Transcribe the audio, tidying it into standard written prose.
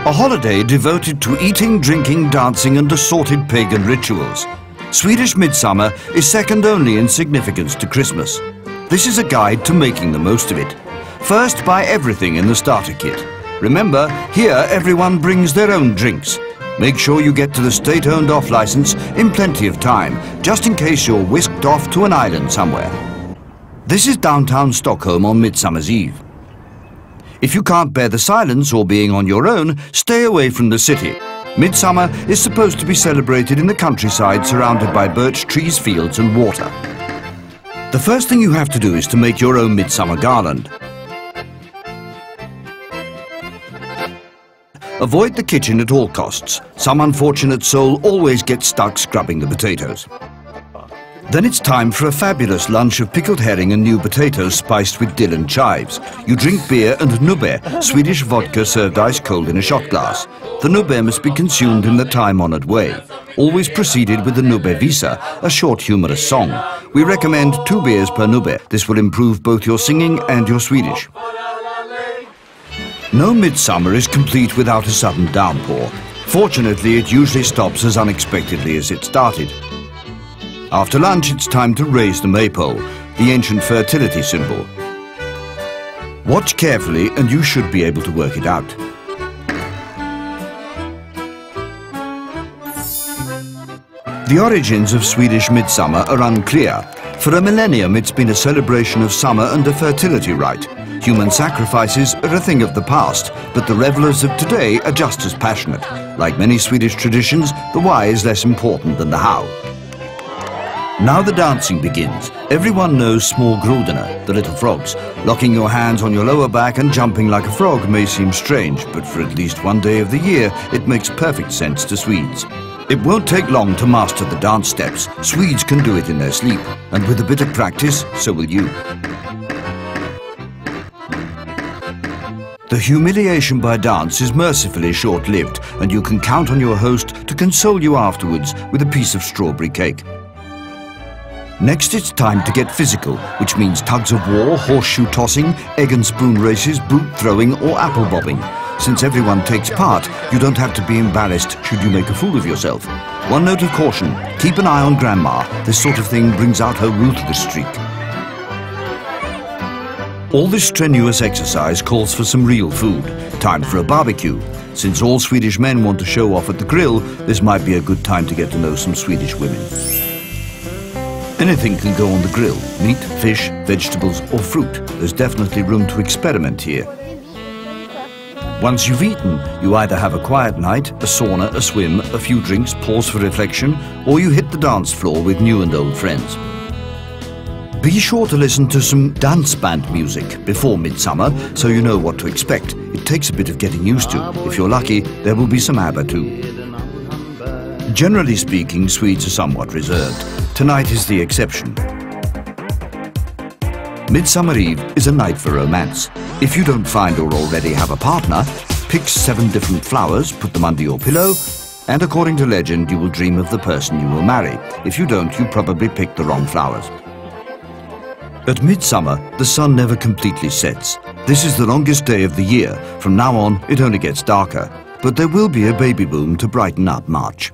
A holiday devoted to eating, drinking, dancing and assorted pagan rituals. Swedish midsummer is second only in significance to Christmas. This is a guide to making the most of it. First, buy everything in the starter kit. Remember, here everyone brings their own drinks. Make sure you get to the state-owned off-license in plenty of time, just in case you're whisked off to an island somewhere. This is downtown Stockholm on Midsummer's Eve. If you can't bear the silence or being on your own, stay away from the city. Midsummer is supposed to be celebrated in the countryside surrounded by birch trees, fields and water. The first thing you have to do is to make your own midsummer garland. Avoid the kitchen at all costs. Some unfortunate soul always gets stuck scrubbing the potatoes. Then it's time for a fabulous lunch of pickled herring and new potatoes spiced with dill and chives. You drink beer and nubbe, Swedish vodka served ice cold in a shot glass. The nubbe must be consumed in the time-honoured way. Always preceded with the nubbe visa, a short humorous song. We recommend 2 beers per nubbe. This will improve both your singing and your Swedish. No midsummer is complete without a sudden downpour. Fortunately, it usually stops as unexpectedly as it started. After lunch, it's time to raise the maypole, the ancient fertility symbol. Watch carefully and you should be able to work it out. The origins of Swedish midsummer are unclear. For a millennium, it's been a celebration of summer and a fertility rite. Human sacrifices are a thing of the past, but the revelers of today are just as passionate. Like many Swedish traditions, the why is less important than the how. Now the dancing begins. Everyone knows small grudorna, the little frogs. Locking your hands on your lower back and jumping like a frog may seem strange, but for at least one day of the year, it makes perfect sense to Swedes. It won't take long to master the dance steps. Swedes can do it in their sleep, and with a bit of practice, so will you. The humiliation by dance is mercifully short-lived, and you can count on your host to console you afterwards with a piece of strawberry cake. Next, it's time to get physical, which means tugs of war, horseshoe tossing, egg and spoon races, boot throwing or apple bobbing. Since everyone takes part, you don't have to be embarrassed should you make a fool of yourself. One note of caution, keep an eye on Grandma. This sort of thing brings out her ruthless streak. All this strenuous exercise calls for some real food. Time for a barbecue. Since all Swedish men want to show off at the grill, this might be a good time to get to know some Swedish women. Anything can go on the grill, meat, fish, vegetables or fruit. There's definitely room to experiment here. Once you've eaten, you either have a quiet night, a sauna, a swim, a few drinks, pause for reflection, or you hit the dance floor with new and old friends. Be sure to listen to some dance band music before midsummer so you know what to expect. It takes a bit of getting used to. If you're lucky, there will be some ABBA too. Generally speaking, Swedes are somewhat reserved. Tonight is the exception. Midsummer Eve is a night for romance. If you don't find or already have a partner, pick 7 different flowers, put them under your pillow, and according to legend, you will dream of the person you will marry. If you don't, you probably picked the wrong flowers. At midsummer, the sun never completely sets. This is the longest day of the year. From now on, it only gets darker. But there will be a baby boom to brighten up March.